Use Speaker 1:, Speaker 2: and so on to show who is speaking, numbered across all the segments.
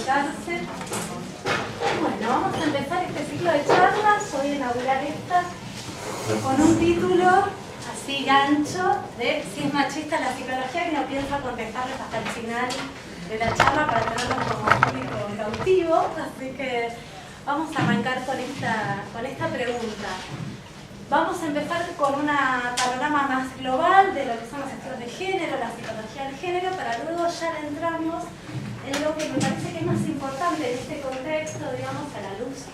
Speaker 1: sentarse. Bueno, vamos a empezar este ciclo de charlas. Voy a inaugurar esta con un título así gancho de si es machista la psicología, que no pienso contestarles hasta el final de la charla para tenerlos como público cautivo. Así que vamos a arrancar con esta pregunta. Vamos a empezar con un panorama más global de lo que son los estudios de género, la psicología del género, para luego ya entramos en lo que me parece que es más importante en este contexto, digamos, a la luz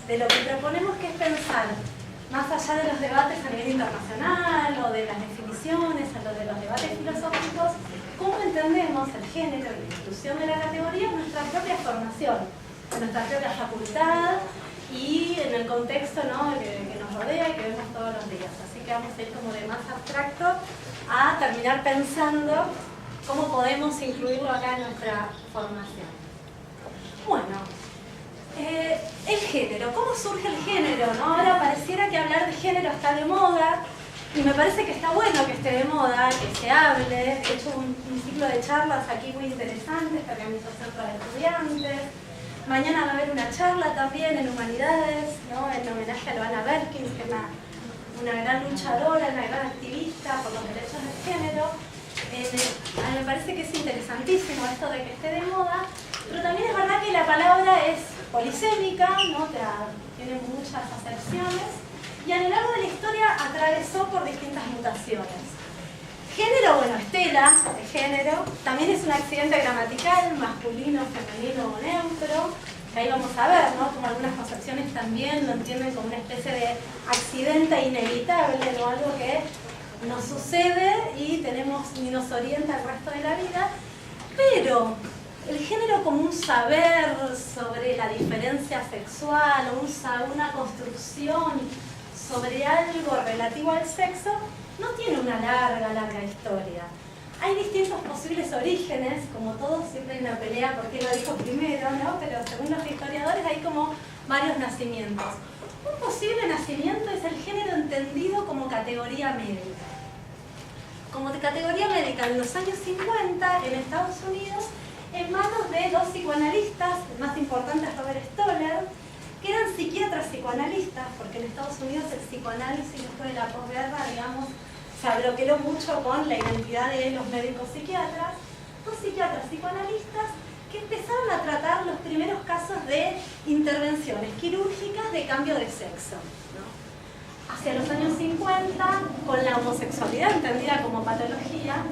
Speaker 1: de lo que proponemos, que es pensar, más allá de los debates a nivel internacional o de las definiciones, o de los debates filosóficos, cómo entendemos el género y la inclusión de la categoría en nuestra propia formación, en nuestra propia facultad y en el contexto, ¿no?, que nos rodea y que vemos todos los días. Así que vamos a ir como de más abstracto a terminar pensando cómo podemos incluirlo acá en nuestra formación. Bueno, el género, ¿cómo surge el género, no? Ahora pareciera que hablar de género está de moda, y me parece que está bueno que esté de moda, que se hable. He hecho un ciclo de charlas aquí muy interesantes que organizó Centro de Estudiantes. Mañana va a haber una charla también en Humanidades, ¿no?, en homenaje a Loana Berkins, que es una gran luchadora, una gran activista por los derechos del género. A mí me parece que es interesantísimo esto de que esté de moda, pero también es verdad que la palabra es polisémica, ¿no?, tiene muchas acepciones, y a lo largo de la historia atravesó por distintas mutaciones. Género, bueno, estela de género, también es un accidente gramatical, masculino, femenino o neutro, que ahí vamos a ver, ¿no?, como algunas concepciones también lo entienden como una especie de accidente inevitable, ¿no?, algo que nos sucede y nos orienta el resto de la vida. Pero el género como un saber sobre la diferencia sexual, o una construcción sobre algo relativo al sexo, no tiene una larga historia. Hay distintos posibles orígenes, como todos, siempre hay una pelea por quién lo dijo primero, ¿no?, pero según los historiadores hay como varios nacimientos. Un posible nacimiento es el género entendido como categoría médica. Como categoría médica en los años 50 en Estados Unidos, en manos de dos psicoanalistas, el más importante es Robert Stoller, que eran psiquiatras psicoanalistas, porque en Estados Unidos el psicoanálisis después de la posguerra, digamos, se abroqueló mucho con la identidad de los médicos psiquiatras. Dos psiquiatras psicoanalistas que empezaron a tratar los primeros casos de intervenciones quirúrgicas de cambio de sexo, ¿no? Hacia los años 50, con la homosexualidad entendida como patología,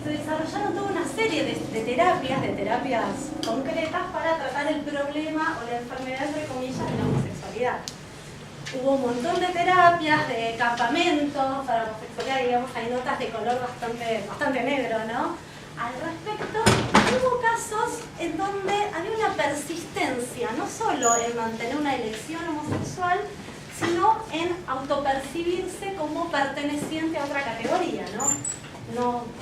Speaker 1: se desarrollaron toda una serie de terapias concretas para tratar el problema o la enfermedad, entre comillas, de la homosexualidad. Hubo un montón de terapias, de campamentos para la homosexualidad, digamos, hay notas de color bastante negro, ¿no?, al respecto. Hubo casos en donde había una persistencia, no solo en mantener una elección homosexual, sino en autopercibirse como perteneciente a otra categoría, ¿no?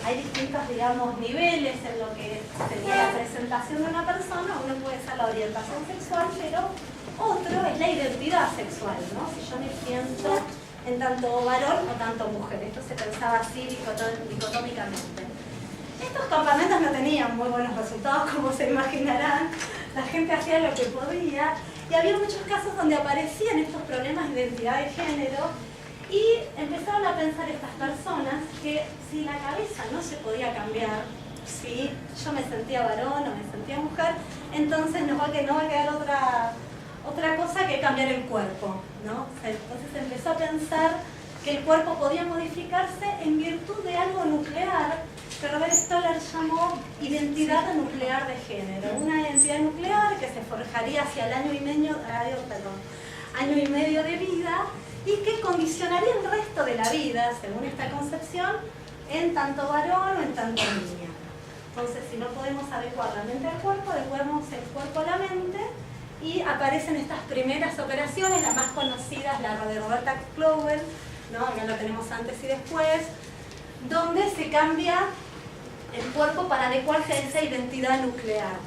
Speaker 1: Hay distintos, digamos, niveles en lo que sería la presentación de una persona. Uno puede ser la orientación sexual, pero otro es la identidad sexual, ¿no? Si yo me siento en tanto varón o tanto mujer. Esto se pensaba así dicotómicamente. Estos campamentos no tenían muy buenos resultados, como se imaginarán. La gente hacía lo que podía. Y había muchos casos donde aparecían estos problemas de identidad de género y empezaron a pensar estas personas que si la cabeza no se podía cambiar, si yo me sentía varón o me sentía mujer, entonces no va a quedar otra cosa que cambiar el cuerpo, ¿no? Entonces se empezó a pensar que el cuerpo podía modificarse en virtud de algo nuclear que Robert Stoller llamó identidad nuclear de género. Una identidad nuclear que se forjaría hacia el año y medio de vida y que condicionaría el resto de la vida, según esta concepción, en tanto varón o en tanto niña. Entonces, si no podemos adecuar la mente al cuerpo, adecuamos el cuerpo a la mente y aparecen estas primeras operaciones, la más conocida es la de Roberta Clowell, ¿no?, ya lo tenemos antes y después, donde se cambia el cuerpo para adecuarse a esa identidad nuclear.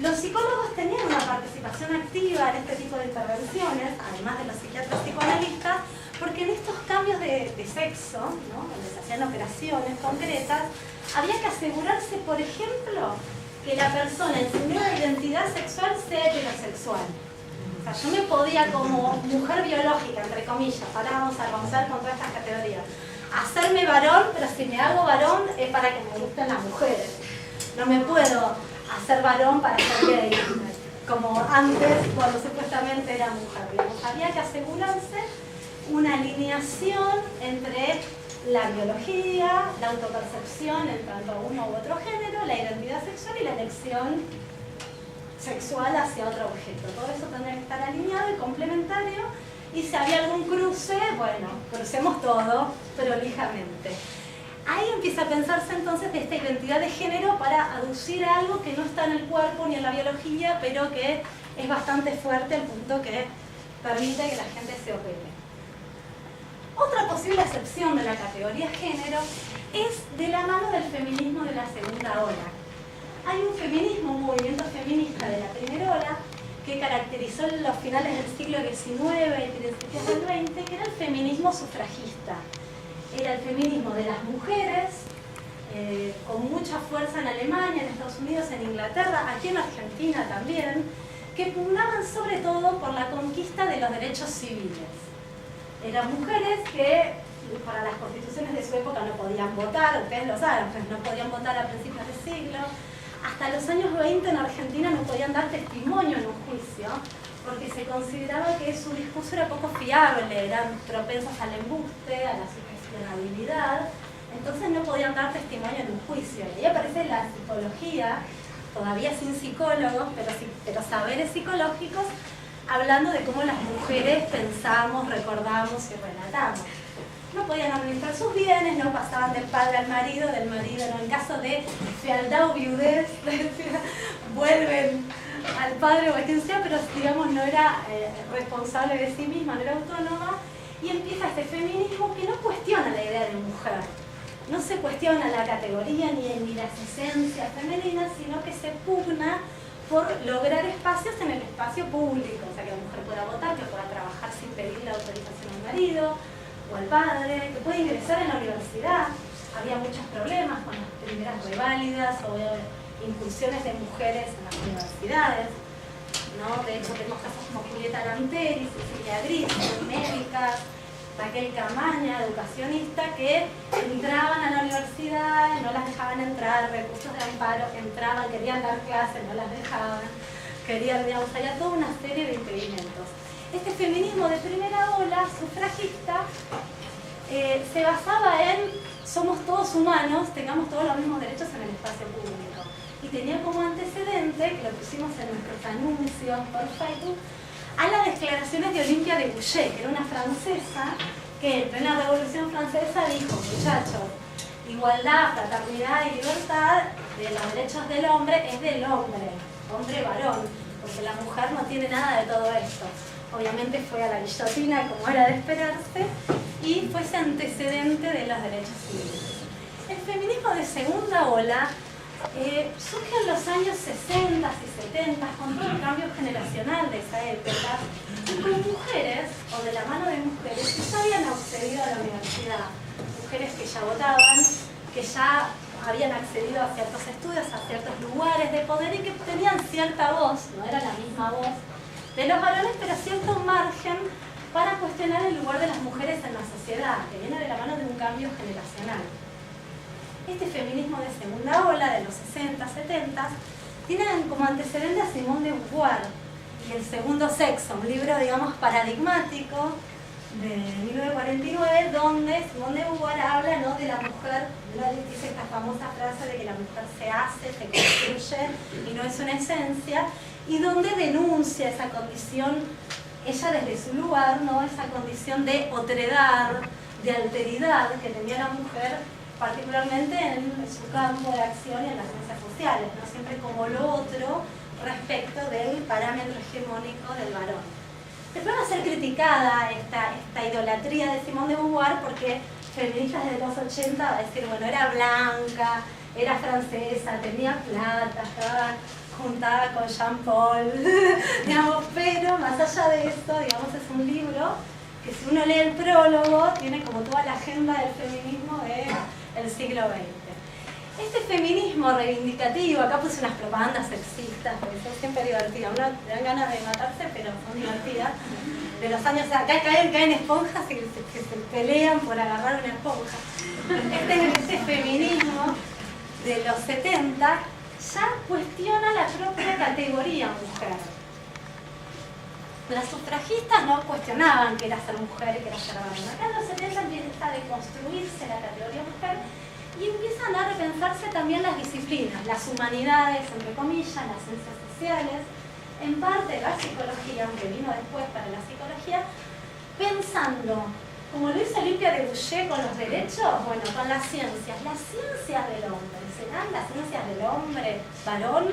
Speaker 1: Los psicólogos tenían una participación activa en este tipo de intervenciones, además de los psiquiatras psicoanalistas, porque en estos cambios de sexo, ¿no?, donde se hacían operaciones concretas, había que asegurarse, por ejemplo, que la persona en su nueva identidad sexual sea heterosexual. O sea, yo me podía como mujer biológica, entre comillas, ahora vamos a avanzar con todas estas categorías, hacerme varón, pero si me hago varón es para que me gusten las mujeres. No me puedo hacer varón para ser gay, como antes cuando supuestamente era mujer. Digamos, había que asegurarse una alineación entre la biología, la autopercepción en tanto a uno u otro género, la identidad sexual y la elección sexual hacia otro objeto. Todo eso tendría que estar alineado y complementario, y si había algún cruce, bueno, crucemos todo prolijamente. Ahí empieza a pensarse entonces de esta identidad de género para aducir a algo que no está en el cuerpo ni en la biología, pero que es bastante fuerte al punto que permite que la gente se opere. Otra posible excepción de la categoría género es de la mano del feminismo de la segunda ola. Hay un feminismo, un movimiento feminista de la primera ola que caracterizó en los finales del siglo XIX y principios del XX, que era el feminismo sufragista. Era el feminismo de las mujeres, con mucha fuerza en Alemania, en Estados Unidos, en Inglaterra, aquí en Argentina también, que pugnaban sobre todo por la conquista de los derechos civiles. Eran mujeres que para las constituciones de su época no podían votar, ustedes lo saben, pues no podían votar a principios de siglo. Hasta los años 20 en Argentina no podían dar testimonio en un juicio, porque se consideraba que su discurso era poco fiable, eran propensos al embuste, a la sugestionabilidad, entonces no podían dar testimonio en un juicio. Y ahí aparece la psicología, todavía sin psicólogos, pero saberes psicológicos, hablando de cómo las mujeres pensamos, recordamos y relatamos. No podían administrar sus bienes, no pasaban del padre al marido, del marido no. En caso de fealdad o viudez, vuelven al padre o a quien sea, pero digamos no era responsable de sí misma, no era autónoma, y empieza este feminismo que no cuestiona la idea de mujer. No se cuestiona la categoría ni las esencias femeninas, sino que se pugna por lograr espacios en el espacio público, o sea, que la mujer pueda votar, que pueda trabajar sin pedir la autorización al marido o al padre, que pueda ingresar en la universidad. Había muchos problemas con las primeras reválidas o incursiones de mujeres en las universidades, ¿no? De hecho, tenemos casos como Julieta Lanteri, Cecilia Gris, médicas, Raquel Camaña, educacionista, que entraban a la universidad, no las dejaban entrar, recursos de amparo, entraban, querían dar clases, no las dejaban, querían, digamos, había toda una serie de impedimentos. Este feminismo de primera ola, sufragista, se basaba en somos todos humanos, tengamos todos los mismos derechos en el espacio público. Y tenía como antecedente, que lo pusimos en nuestros anuncios por Facebook, a las declaraciones de Olympia de Gouget, que era una francesa que en plena Revolución Francesa dijo, muchachos, igualdad, fraternidad y libertad de los derechos del hombre es del hombre, hombre varón, porque la mujer no tiene nada de todo esto. Obviamente fue a la guillotina, como era de esperarse, y fue ese antecedente de los derechos civiles. El feminismo de segunda ola surge en los años 60 y 70 con todo el cambio generacional de esa época, y con mujeres, o de la mano de mujeres, que ya habían accedido a la universidad, mujeres que ya votaban, que ya habían accedido a ciertos estudios, a ciertos lugares de poder y que tenían cierta voz, no era la misma voz de los varones, pero cierto margen para cuestionar el lugar de las mujeres en la sociedad, que viene de la mano de un cambio generacional. Este feminismo de segunda ola, de los 60, 70, tiene como antecedente a Simone de Beauvoir y El segundo sexo, un libro, digamos, paradigmático de 1949, donde Simone de Beauvoir habla, ¿no?, de la mujer, dice esta famosa frase de que la mujer se hace, se construye y no es una esencia, y donde denuncia esa condición, ella desde su lugar, ¿no?, esa condición de otredad, de alteridad que tenía la mujer, particularmente en su campo de acción y en las ciencias sociales, ¿no?, siempre como lo otro respecto del parámetro hegemónico del varón. Después va a ser criticada esta idolatría de Simone de Beauvoir porque feministas de los 80 va a decir, bueno, era blanca, era francesa, tenía plata, estaba juntada con Jean Paul, digamos, pero más allá de esto, digamos, es un libro que si uno lee el prólogo tiene como toda la agenda del feminismo del siglo XX. Este feminismo reivindicativo, acá puse unas propagandas sexistas, porque son siempre divertidas, uno le dan ganas de matarse, pero son divertidas. De los años, acá caen esponjas y que se pelean por agarrar una esponja. Este feminismo de los 70 ya cuestiona la propia categoría mujer. Las sufragistas no cuestionaban que era ser mujer y que era ser varón. Acá en los 70 empieza a deconstruirse la categoría mujer y empiezan a repensarse también las disciplinas, las humanidades, entre comillas, las ciencias sociales, en parte la psicología, aunque vino después para la psicología, pensando, como lo hizo Olimpia de Gouges con los derechos, bueno, con las ciencias del hombre. ¿Serán las ciencias del hombre varón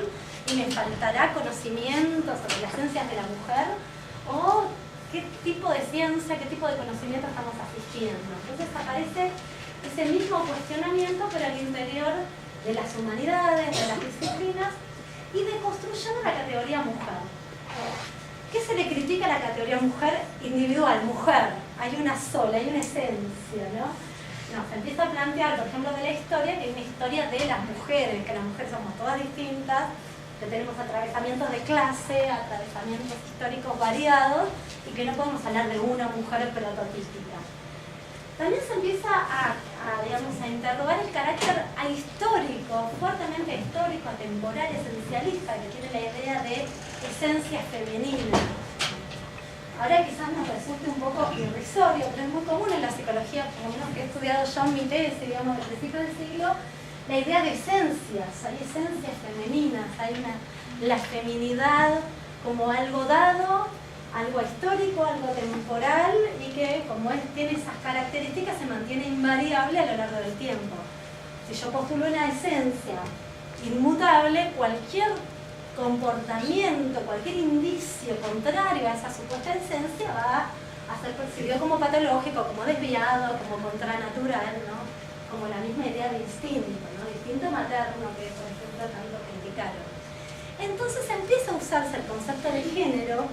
Speaker 1: y me faltará conocimiento sobre las ciencias de la mujer? ¿O qué tipo de ciencia, qué tipo de conocimiento estamos asistiendo? Entonces aparece ese mismo cuestionamiento, pero al interior de las humanidades, de las disciplinas, y deconstruyendo la categoría mujer. ¿Qué se le critica a la categoría mujer individual? Mujer, hay una sola, hay una esencia, ¿no? No, se empieza a plantear, por ejemplo, de la historia, que hay una historia de las mujeres, que las mujeres somos todas distintas, que tenemos atravesamientos de clase, atravesamientos históricos variados, y que no podemos hablar de una mujer prototípica. También se empieza a interrogar el carácter ahistórico, fuertemente histórico, atemporal, esencialista, que tiene la idea de esencia femenina. Ahora quizás nos resulte un poco irrisorio, pero es muy común en la psicología, por lo menos que he estudiado yo en mi tesis, digamos, del principio del siglo, la idea de esencias. Hay esencias femeninas, hay la feminidad como algo dado, algo histórico, algo temporal, y que como tiene esas características se mantiene invariable a lo largo del tiempo. Si yo postulo una esencia inmutable, cualquier comportamiento, cualquier indicio contrario a esa supuesta esencia va a ser percibido como patológico, como desviado, como contranatural, ¿no? Como la misma idea de instinto, ¿no? Instinto materno que, por ejemplo, tanto criticaron. Entonces empieza a usarse el concepto de género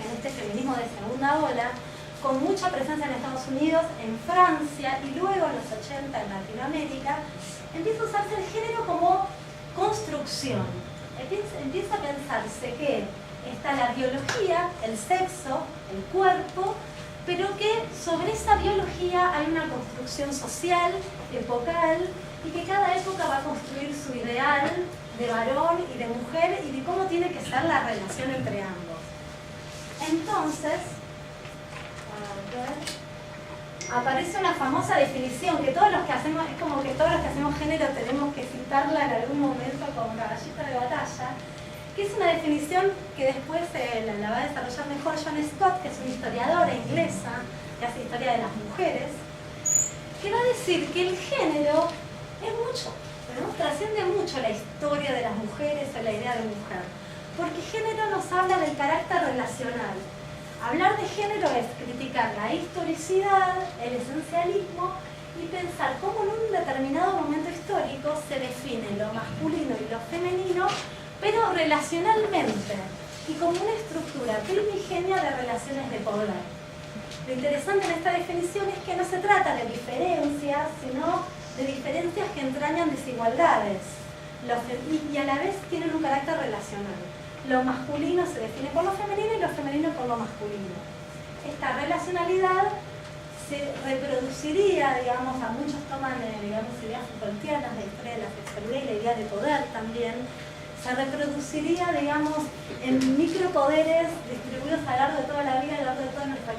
Speaker 1: en este feminismo de segunda ola, con mucha presencia en Estados Unidos, en Francia y luego en los 80 en Latinoamérica. Empieza a usarse el género como construcción. Empieza a pensarse que está la biología, el sexo, el cuerpo, pero que sobre esa biología hay una construcción social, epocal, y que cada época va a construir su ideal de varón y de mujer y de cómo tiene que ser la relación entre ambos. Entonces, aparece una famosa definición que todos los que hacemos, es como que todos los que hacemos género tenemos que citarla en algún momento como caballito de batalla, que es una definición que después la va a desarrollar mejor John Scott, que es una historiadora inglesa que hace historia de las mujeres, que va a decir que el género es mucho, ¿no? Trasciende mucho la historia de las mujeres o la idea de mujer, porque género nos habla del carácter relacional. Hablar de género es criticar la historicidad, el esencialismo y pensar cómo en un determinado momento histórico se define lo masculino y lo femenino, pero relacionalmente y como una estructura primigenia de relaciones de poder. Lo interesante en esta definición es que no se trata de diferencias, sino de diferencias que entrañan desigualdades y a la vez tienen un carácter relacional. Lo masculino se define por lo femenino y lo femenino por lo masculino. Esta relacionalidad se reproduciría, digamos, a muchos toman, digamos, ideas Foucaultianas de la historia de la sexualidad y la idea de poder también, se reproduciría, digamos, en micropoderes distribuidos a lo largo de toda la vida, a lo largo de toda nuestra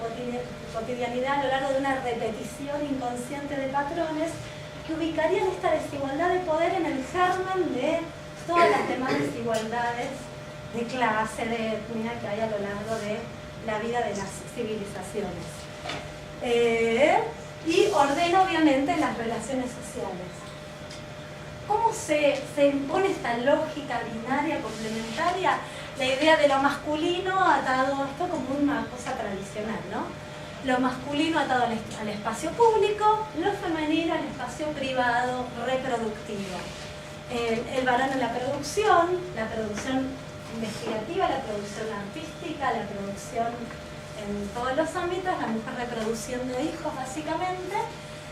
Speaker 1: cotidianidad, a lo largo de una repetición inconsciente de patrones que ubicarían esta desigualdad de poder en el germen de todas las demás desigualdades de clase, de etnia que hay a lo largo de la vida de las civilizaciones. Y ordena obviamente las relaciones sociales. ¿Cómo se impone esta lógica binaria complementaria? La idea de lo masculino atado a esto como una cosa tradicional, ¿no? Lo masculino atado al espacio público, lo femenino al espacio privado, reproductivo. El varón en la producción investigativa, la producción artística, la producción en todos los ámbitos, la mujer reproduciendo hijos básicamente,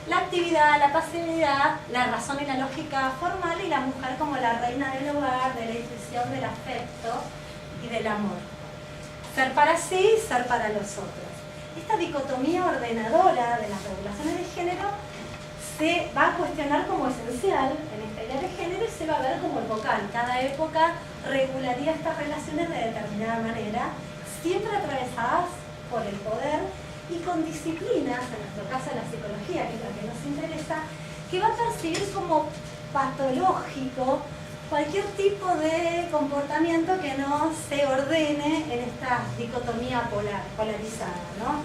Speaker 1: la actividad, la pasividad, la razón y la lógica formal, y la mujer como la reina del hogar, de la intuición, del afecto y del amor. Ser para sí, ser para los otros. Esta dicotomía ordenadora de las regulaciones de género se va a cuestionar como esencial en esta idea de género y se va a ver como epocal. Cada época regularía estas relaciones de determinada manera, siempre atravesadas por el poder y con disciplinas, en nuestro caso la psicología, que es lo que nos interesa, que va a percibir como patológico cualquier tipo de comportamiento que no se ordene en esta dicotomía polarizada, ¿no?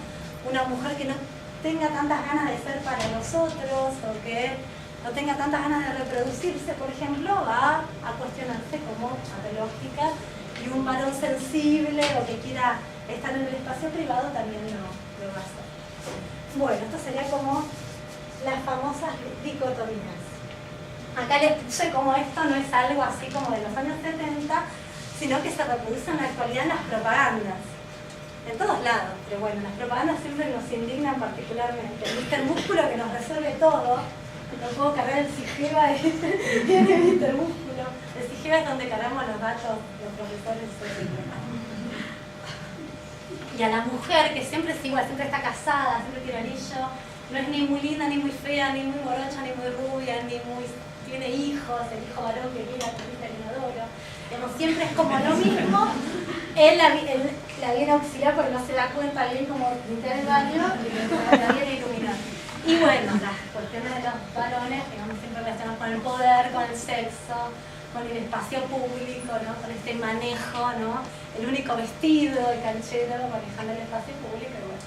Speaker 1: Una mujer que no tenga tantas ganas de ser para los otros o que no tenga tantas ganas de reproducirse, por ejemplo, va a cuestionarse como patológica, y un varón sensible o que quiera estar en el espacio privado también lo va a hacer. Bueno, esto sería como las famosas dicotomías. Acá les puse como esto no es algo así como de los años 70, sino que se reproduce en la actualidad en las propagandas. En todos lados, pero bueno, las propagandas siempre nos indignan particularmente. Mr. Músculo que nos resuelve todo. No puedo cargar el Sigeva y tiene Mr. Músculo. El Sigeva es donde cargamos los datos, los profesores. Y a la mujer, que siempre es igual, siempre está casada, siempre tiene anillo, no es ni muy linda, ni muy fea, ni muy morocha, ni muy rubia, ni muy... tiene hijos, el hijo varón que quiere la carita del inodoro. Digamos, siempre es como lo mismo. Él la viene a auxiliar porque no se da cuenta bien cómo limpiar el baño y la viene a iluminar. Y bueno, las cuestiones de los varones, digamos, siempre relacionadas con el poder, con el sexo, con el espacio público, ¿no? Con este manejo, ¿no? El único vestido, el canchero, manejando el espacio público, y bueno,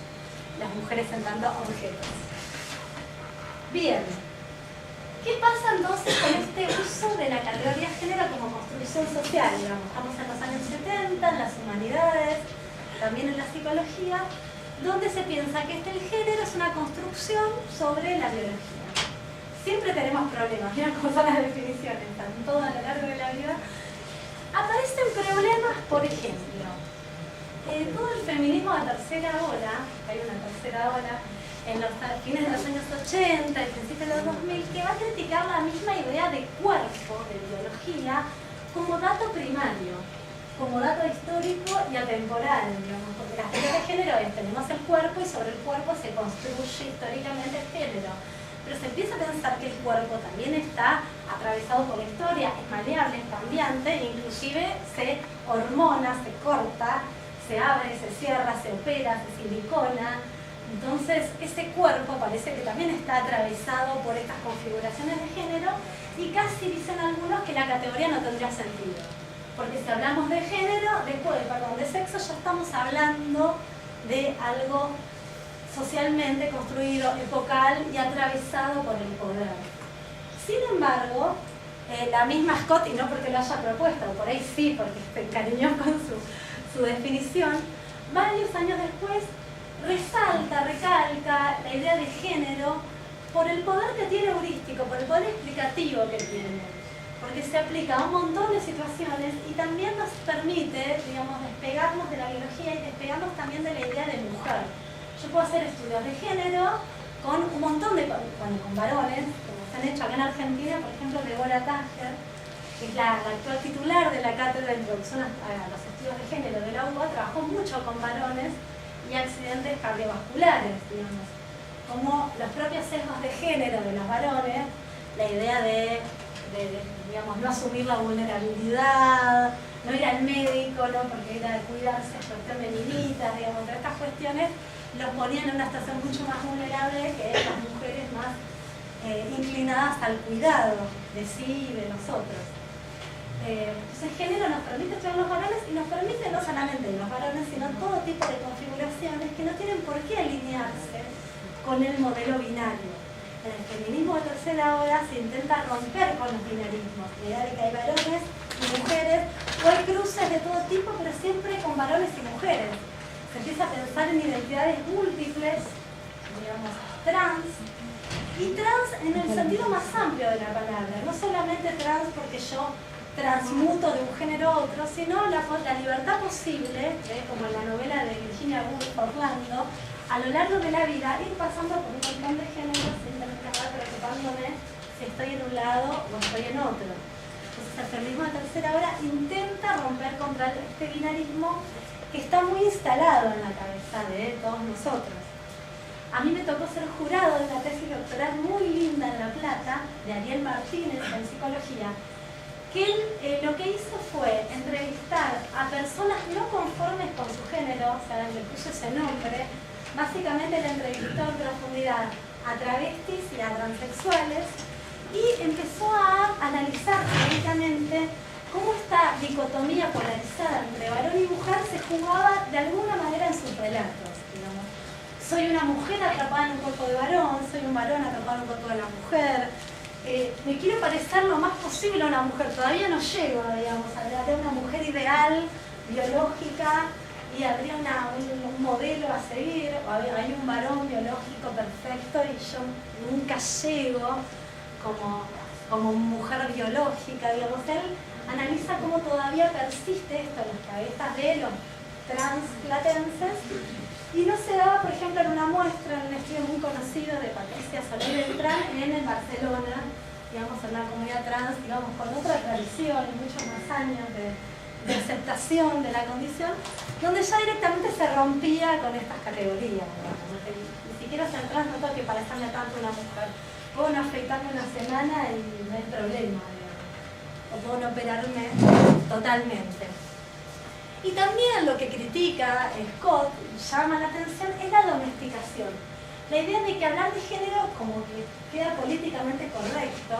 Speaker 1: las mujeres sentando objetos. Bien. ¿Qué pasa entonces con este uso de la categoría género como construcción social? Digamos, estamos en los años 70, en las humanidades, también en la psicología, donde se piensa que el género es una construcción sobre la biología. Siempre tenemos problemas, miren cómo son las definiciones, están todo a lo largo de la vida. Aparecen problemas, por ejemplo, todo el feminismo de tercera ola, hay una tercera ola, en los fines de los años 80 y principios de los 2000, que va a criticar la misma idea de cuerpo, de biología, como dato primario, como dato histórico y atemporal, digamos, porque la teoría de género es, tenemos el cuerpo y sobre el cuerpo se construye históricamente el género. Pero se empieza a pensar que el cuerpo también está atravesado por la historia, es maleable, es cambiante, e inclusive se hormona, se corta, se abre, se cierra, se opera, se silicona. Entonces, ese cuerpo parece que también está atravesado por estas configuraciones de género y casi dicen algunos que la categoría no tendría sentido. Porque si hablamos de género, de sexo, ya estamos hablando de algo socialmente construido, epocal y atravesado por el poder. Sin embargo, la misma Scott, y no porque lo haya propuesto, por ahí sí, porque se encariñó con su definición, varios años después recalca la idea de género por el poder que tiene heurístico, por el poder explicativo que tiene, porque se aplica a un montón de situaciones y también nos permite, digamos, despegarnos de la biología y despegarnos también de la idea de mujer. Yo puedo hacer estudios de género con un montón de con varones, como se han hecho acá en Argentina, por ejemplo, Deborah Tager, que es la actual titular de la cátedra de introducción a los estudios de género de la UBA, trabajó mucho con varones y accidentes cardiovasculares, digamos, como los propios sesgos de género de los varones, la idea de digamos, no asumir la vulnerabilidad, no ir al médico, ¿no? Porque ir a cuidarse es cuestión de minitas, digamos, entre estas cuestiones los ponían en una situación mucho más vulnerable que las mujeres más inclinadas al cuidado de sí y de nosotros. Entonces el género nos permite estudiar los varones y nos permite no solamente los varones, sino todo tipo de configuraciones que no tienen por qué alinearse con el modelo binario. En el feminismo de tercera ola se intenta romper con los binarismos, la idea de que hay varones y mujeres, o hay cruces de todo tipo, pero siempre con varones y mujeres. Se empieza a pensar en identidades múltiples, digamos, trans, y trans en el sentido más amplio de la palabra, no solamente trans porque yo transmuto de un género a otro, sino la libertad posible, como en la novela de Virginia Woolf, Orlando, a lo largo de la vida ir pasando por un montón de géneros sin tener que estar preocupándome si estoy en un lado o estoy en otro. Entonces el feminismo de tercera hora intenta romper contra este binarismo que está muy instalado en la cabeza de todos nosotros. A mí me tocó ser jurado de una tesis doctoral muy linda en La Plata, de Ariel Martínez, en psicología, que él lo que hizo fue entrevistar a personas no conformes con su género, o sea, le puso ese nombre. Básicamente le entrevistó en profundidad a travestis y a transexuales y empezó a analizar teóricamente cómo esta dicotomía polarizada entre varón y mujer se jugaba de alguna manera en sus relatos, digamos. Soy una mujer atrapada en un cuerpo de varón, soy un varón atrapado en un cuerpo de la mujer. Me quiero parecer lo más posible a una mujer, todavía no llego, digamos, a una mujer ideal, biológica, y habría un modelo a seguir, o hay un varón biológico perfecto y yo nunca llego como mujer biológica, digamos. Él analiza cómo todavía persiste esto en las cabezas de los transplatenses y no se daba, por ejemplo, en una muestra, en un estudio muy conocido de Patricia Soler Beltrán en Barcelona, digamos, en una comunidad trans, digamos, con otra tradición y muchos más años de aceptación de la condición, donde ya directamente se rompía con estas categorías, digamos. Ni siquiera ser trans no tengo que parecerme tanto a una mujer, puedo no afeitarme una semana y no hay problema, digamos. O puedo no operarme totalmente. Y también lo que critica Scott, llama la atención, es la domesticación. La idea de que hablar de género como que queda políticamente correcto,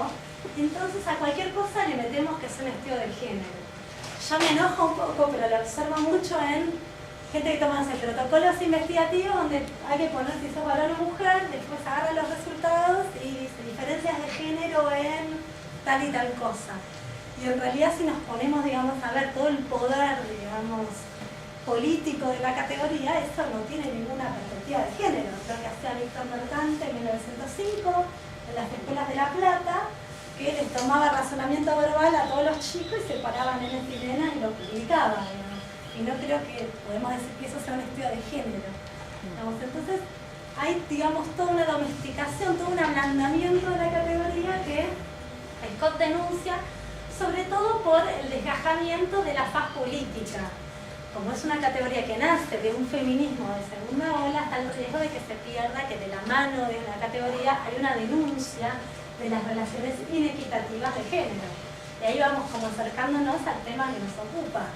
Speaker 1: entonces a cualquier cosa le metemos que es un estudio de género. Yo me enojo un poco, pero lo observo mucho en gente que toma protocolos investigativos donde hay que poner si sos varón o mujer, después agarra los resultados y dice diferencias de género en tal y tal cosa. Y en realidad si nos ponemos, digamos, a ver todo el poder, digamos, político de la categoría, eso no tiene ninguna perspectiva de género. Creo que hacía Víctor Mercante en 1905, en las escuelas de La Plata, que les tomaba razonamiento verbal a todos los chicos y se paraban en estilena y lo publicaban, digamos. Y no creo que podemos decir que eso sea un estudio de género. Digamos. Entonces hay, digamos, toda una domesticación, todo un ablandamiento de la categoría que Scott denuncia, sobre todo por el desgajamiento de la faz política. Como es una categoría que nace de un feminismo de segunda ola, está el riesgo de que se pierda, que de la mano de la categoría hay una denuncia de las relaciones inequitativas de género. Y ahí vamos como acercándonos al tema que nos ocupa.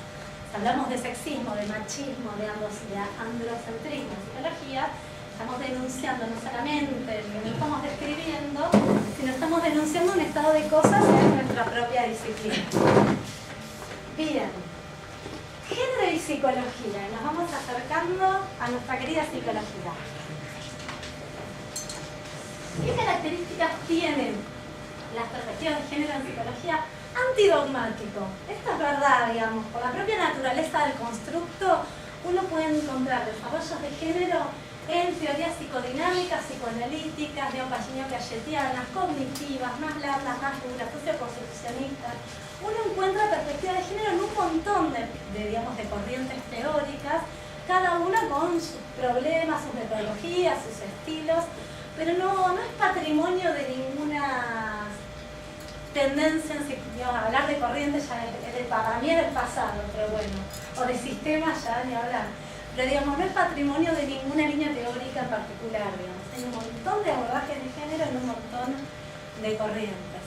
Speaker 1: Si hablamos de sexismo, de machismo, de androcentrismo, psicología, estamos denunciando no solamente lo que estamos describiendo, sino estamos denunciando un estado de cosas en nuestra propia disciplina. Bien, género y psicología, nos vamos acercando a nuestra querida psicología. ¿Qué características tienen las perspectivas de género en psicología? Antidogmático. Esto es verdad, digamos, por la propia naturaleza del constructo, uno puede encontrar desarrollos de género en teorías psicodinámicas, psicoanalíticas, neopaginio-piagetianas, cognitivas, más blandas, más duras, socioconstruccionistas. Uno encuentra perspectivas de género en un montón digamos, de corrientes teóricas, cada una con sus problemas, sus metodologías, sus estilos, pero no es patrimonio de ninguna tendencia, digamos, hablar de corrientes ya para mí era el pasado, pero bueno, o de sistemas ya ni hablar. Pero digamos, no es patrimonio de ninguna línea teórica en particular, digamos. Hay un montón de abordajes de género en un montón de corrientes.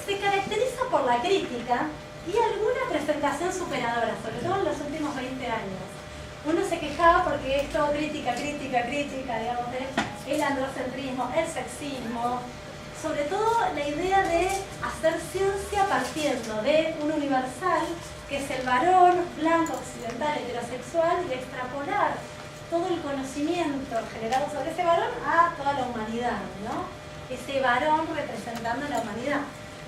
Speaker 1: Se caracteriza por la crítica y alguna presentación superadora, sobre todo en los últimos 20 años. Uno se quejaba porque es todo crítica, digamos, el androcentrismo, el sexismo, sobre todo la idea de hacer ciencia partiendo de un universal que es el varón blanco, occidental, heterosexual, y extrapolar todo el conocimiento generado sobre ese varón a toda la humanidad, ¿no? Ese varón representando a la humanidad.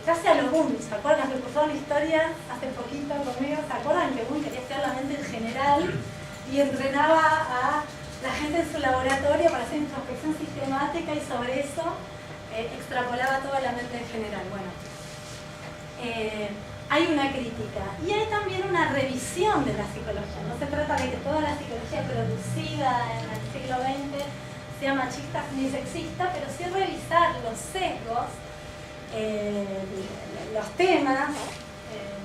Speaker 1: Casi a lo Boone, ¿se acuerdan? Los que cursaron historia hace poquito conmigo, ¿se acuerdan que Boone quería estudiar la mente en general y entrenaba a la gente en su laboratorio para hacer introspección sistemática y sobre eso extrapolaba toda la mente en general? Bueno, hay una crítica y hay también una revisión de la psicología. No se trata de que toda la psicología producida en el siglo XX sea machista ni sexista, pero sí revisar los sesgos, los temas,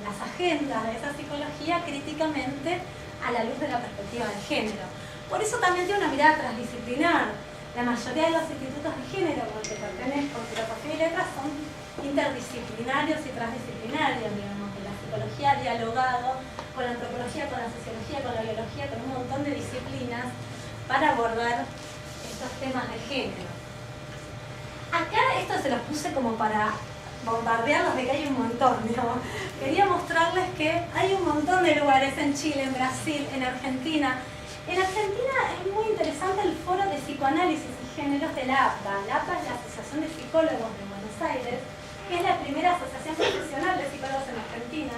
Speaker 1: las agendas de esa psicología críticamente a la luz de la perspectiva de género. Por eso también tiene una mirada transdisciplinar. La mayoría de los institutos de género con los que pertenezco, filosofía y letras, son interdisciplinarios y transdisciplinarios, digamos, que la psicología ha dialogado con la antropología, con la sociología, con la biología, con un montón de disciplinas para abordar estos temas de género. Acá esto se los puse como para bombardearlos de que hay un montón, digamos. Quería mostrarles que hay un montón de lugares en Chile, en Brasil, en Argentina. En Argentina es muy interesante el foro de psicoanálisis y géneros de la APA. La APA es la Asociación de Psicólogos de Buenos Aires, que es la primera asociación profesional de psicólogos en Argentina.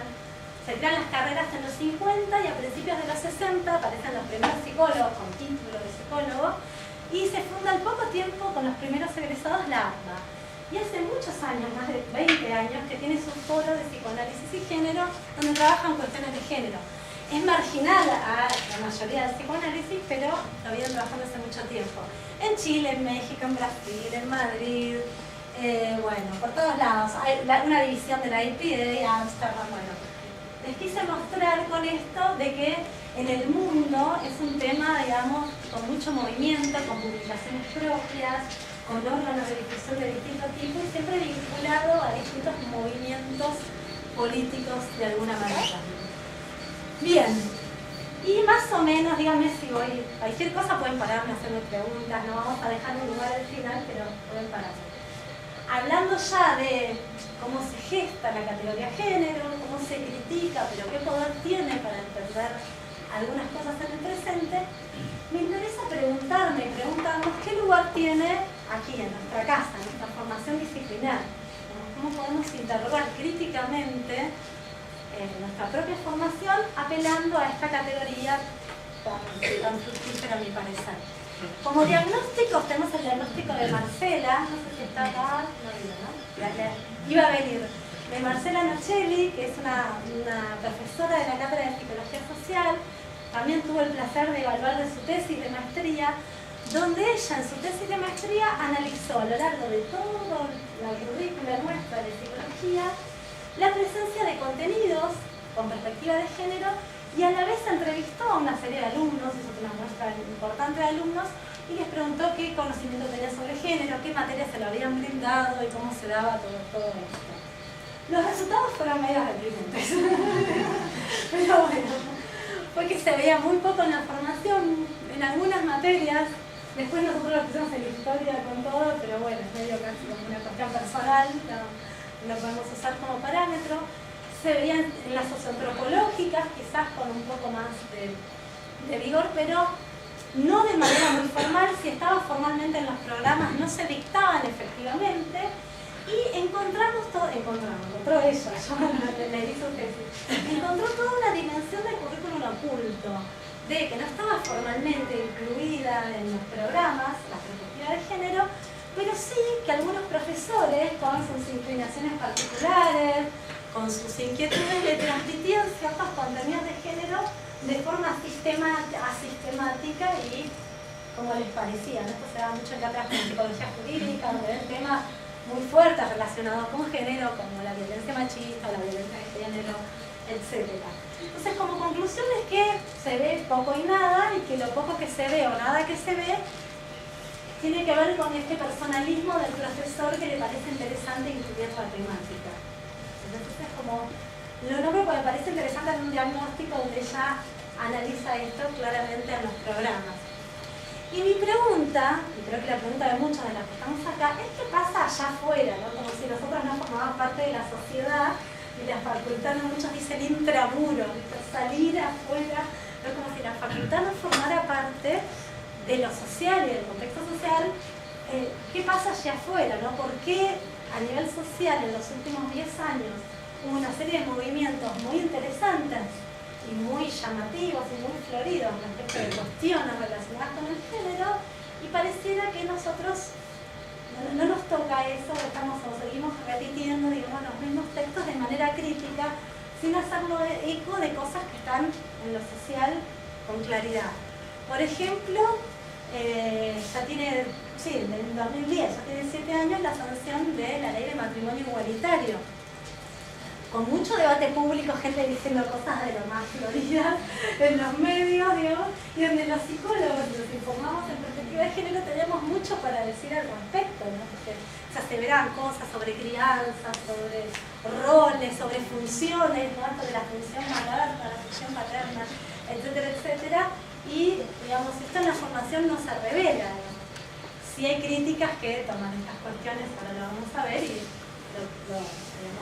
Speaker 1: Se crean las carreras en los 50 y a principios de los 60 aparecen los primeros psicólogos con título de psicólogo y se funda al poco tiempo con los primeros egresados la APA. Y hace muchos años, más de 20 años, que tiene su foro de psicoanálisis y género donde trabajan cuestiones de género. Es marginal a la mayoría del psicoanálisis, pero lo vienen trabajando hace mucho tiempo. En Chile, en México, en Brasil, en Madrid, bueno, por todos lados. Hay una división de la IPA, Amsterdam, bueno. Les quise mostrar con esto de que en el mundo es un tema, digamos, con mucho movimiento, con publicaciones propias, con órganos de difusión de distintos tipos y siempre vinculado a distintos movimientos políticos de alguna manera. Bien, y más o menos, díganme si voy, cualquier cosa pueden pararme a hacerme preguntas, no vamos a dejar un lugar al final, pero pueden pararme. Hablando ya de cómo se gesta la categoría género, cómo se critica, pero qué poder tiene para entender algunas cosas en el presente, me interesa preguntarnos qué lugar tiene aquí en nuestra casa, en nuestra formación disciplinar, cómo podemos interrogar críticamente nuestra propia formación apelando a esta categoría tan fructífera a mi parecer. Como diagnósticos tenemos el diagnóstico de Marcela, no sé si está acá, no iba, ¿no? Iba a venir, de Marcela Nocelli, que es una profesora de la Cátedra de Psicología Social. También tuvo el placer de evaluar de su tesis de maestría, donde ella en su tesis de maestría analizó a lo largo de toda la currícula nuestra de psicología la presencia de contenidos con perspectiva de género y a la vez entrevistó a una serie de alumnos, hizo una muestra importante de alumnos y les preguntó qué conocimiento tenían sobre género, qué materias se lo habían brindado y cómo se daba todo esto. Los resultados fueron medio deprimentes, pero bueno, porque se veía muy poco en la formación, en algunas materias. Después nosotros lo pusimos en la historia con todo, pero bueno, es medio casi como una cuestión personal, no lo podemos usar como parámetro. Se veían en las socioantropológicas, quizás con un poco más de vigor, pero no de manera muy formal. Si estaba formalmente en los programas, no se dictaban efectivamente. Y encontró ella, yo le di su tesis, encontró toda una dimensión del currículum oculto, de que no estaba formalmente incluida en los programas, la perspectiva de género, pero sí que algunos profesores, con sus inclinaciones particulares, con sus inquietudes, le transmitían ciertos contenidos de género de forma asistemática y como les parecía, ¿no? Esto se da mucho en cátedras de psicología jurídica, donde ven temas muy fuertes relacionados con género, como la violencia machista, la violencia de género, etc. Entonces, como conclusión es que se ve poco y nada, y que lo poco que se ve o nada que se ve tiene que ver con este personalismo del profesor que le parece interesante incluir la temática. Entonces, como lo nombro porque me parece interesante en un diagnóstico donde ella analiza esto claramente en los programas. Y mi pregunta, y creo que la pregunta de muchos de los que estamos acá, es qué pasa allá afuera, ¿no? Como si nosotros no formamos parte de la sociedad y la facultad, no, muchos dicen intramuro, salir afuera, pero como si la facultad no formara parte de lo social y del contexto social. ¿Qué pasa allá afuera, ¿no? ¿Por qué a nivel social en los últimos 10 años hubo una serie de movimientos muy interesantes y muy llamativos y muy floridos respecto de cuestiones relacionadas con el género, y pareciera que nosotros no nos toca eso, estamos o seguimos repitiendo, digamos, los mismos textos de manera crítica, sin hacerlo eco de cosas que están en lo social con claridad. Por ejemplo, ya tiene, sí, en 2010, ya tiene 7 años la sanción de la ley de matrimonio igualitario. Con mucho debate público, gente diciendo cosas de lo más floridas en los medios, digamos, y donde los psicólogos nos informamos en perspectiva de género tenemos mucho para decir al respecto, ¿no? Porque se aseveran cosas sobre crianza, sobre roles, sobre funciones, ¿no? Sobre la función materna, la función paterna, etcétera, etcétera, y digamos, esto en la formación no se revela, ¿no? Sí hay críticas que toman estas cuestiones, ahora lo vamos a ver, y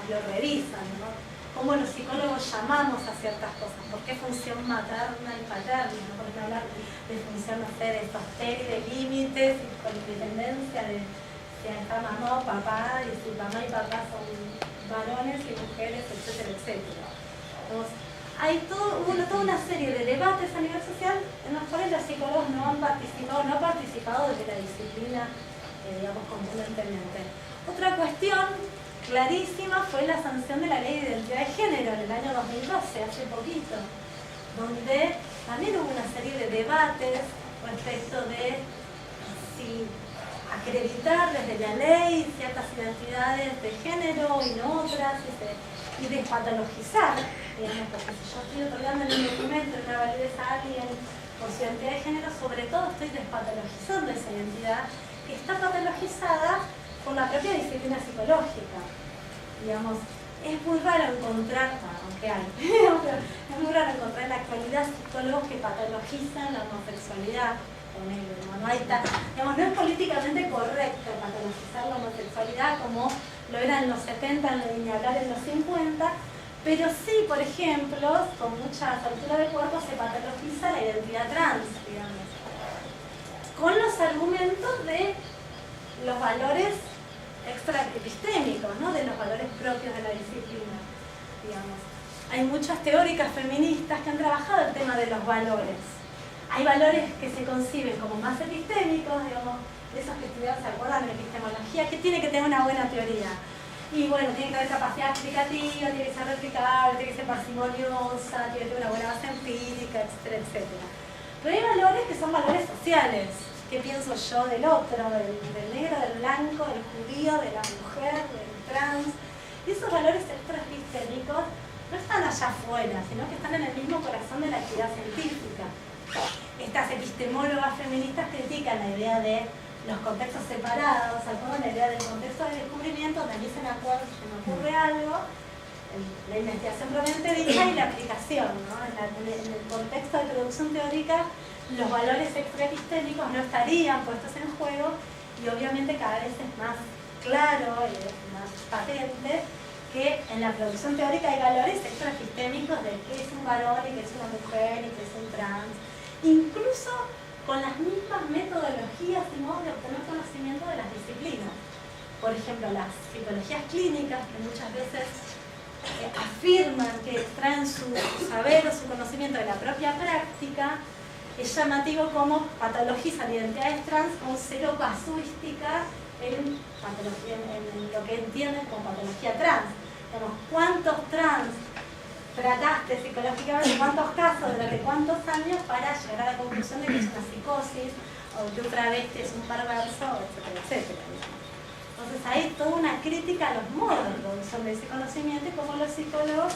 Speaker 1: lo revisan, ¿no? Cómo los psicólogos llamamos a ciertas cosas, por qué función materna y paterna, ¿no? Por qué hablar de función, no sé, de sostén y de límites, y con independencia de si está mamá o papá, y si mamá y papá son varones y mujeres, etcétera, etcétera. Entonces, hay toda una serie de debates a nivel social en los cuales los psicólogos no han participado desde la disciplina, digamos, contundentemente. Otra cuestión clarísima fue la sanción de la Ley de Identidad de Género en el año 2012, hace poquito, donde también hubo una serie de debates respecto de si acreditar desde la ley ciertas identidades de género y no otras, y despatologizar, digamos, porque si yo estoy otorgando en un documento una validez a alguien por su identidad de género, sobre todo estoy despatologizando esa identidad que está patologizada por la propia disciplina psicológica. Digamos, es muy raro encontrar, aunque hay, es muy raro encontrar en la actualidad psicólogos que patologizan la homosexualidad. No es políticamente correcto patologizar la homosexualidad como lo era en los 70, ni hablar en los 50, pero sí, por ejemplo, con mucha apertura del cuerpo se patologiza la identidad trans, digamos, con los argumentos de los valores extraepistémicos, ¿no? De los valores propios de la disciplina, digamos. Hay muchas teóricas feministas que han trabajado el tema de los valores. Hay valores que se conciben como más epistémicos, digamos, esos que estudiaron, ¿se acuerdan de la epistemología? Que tiene que tener una buena teoría. Y bueno, tiene que haber capacidad explicativa, tiene que ser replicable, tiene que ser parsimoniosa, tiene que tener una buena base empírica, etcétera, etcétera. Pero hay valores que son valores sociales. ¿Qué pienso yo del otro, del negro, del blanco, del judío, de la mujer, del trans? Y esos valores extraepistémicos no están allá afuera, sino que están en el mismo corazón de la actividad científica. Estas epistemólogas feministas critican la idea de los contextos separados, ¿se acuerdan? La idea del contexto de descubrimiento, también se me ocurre algo, la investigación propiamente dicha y la aplicación, ¿no? En el contexto de producción teórica, los valores extraepistémicos no estarían puestos en juego y obviamente cada vez es más claro y es más patente que en la producción teórica hay valores extraepistémicos de qué es un varón y qué es una mujer y qué es un trans, incluso con las mismas metodologías y modos de obtener conocimiento de las disciplinas. Por ejemplo, las psicologías clínicas, que muchas veces afirman que extraen su saber o su conocimiento de la propia práctica, es llamativo cómo patologizan identidades trans con cero casuística en lo que entienden como patología trans. Digamos, ¿cuántos trans trataste psicológicamente, cuántos casos durante cuántos años para llegar a la conclusión de que es una psicosis o que un travesti es un perverso, etcétera, etcétera? Entonces hay toda una crítica a los modos de producción de ese conocimiento y cómo los psicólogos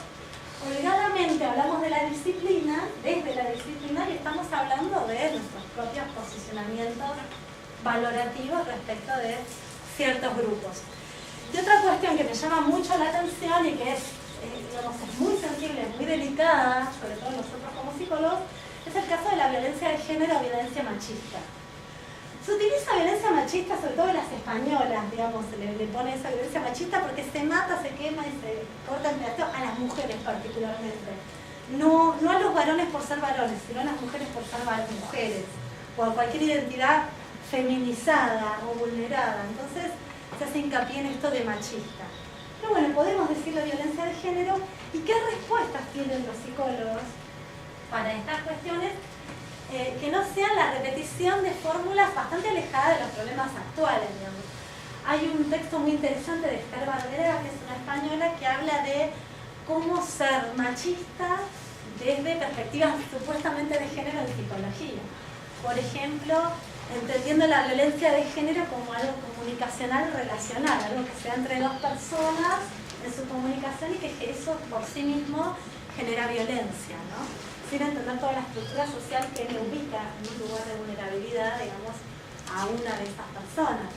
Speaker 1: holgadamente hablamos de la disciplina, desde la disciplina, y estamos hablando de nuestros propios posicionamientos valorativos respecto de ciertos grupos. Y otra cuestión que me llama mucho la atención y que es, digamos, es muy sensible, muy delicada, sobre todo nosotros como psicólogos, es el caso de la violencia de género o violencia machista. Se utiliza violencia machista, sobre todo en las españolas, digamos, le pone esa violencia machista porque se mata, se quema y se corta el pedacito a las mujeres particularmente. No a los varones por ser varones, sino a las mujeres por ser mujeres, o a cualquier identidad feminizada o vulnerada. Entonces se hace hincapié en esto de machista. Pero bueno, podemos decirle violencia de género, ¿y qué respuestas tienen los psicólogos para estas cuestiones? Que no sean la repetición de fórmulas bastante alejadas de los problemas actuales, digamos. Hay un texto muy interesante de Esther Barberá, que es una española, que habla de cómo ser machista desde perspectivas supuestamente de género en psicología. Por ejemplo, entendiendo la violencia de género como algo comunicacional relacional, algo que sea entre dos personas en su comunicación y que eso por sí mismo genera violencia, ¿no? Sin entender toda la estructura social que le ubica en un lugar de vulnerabilidad, digamos, a una de estas personas.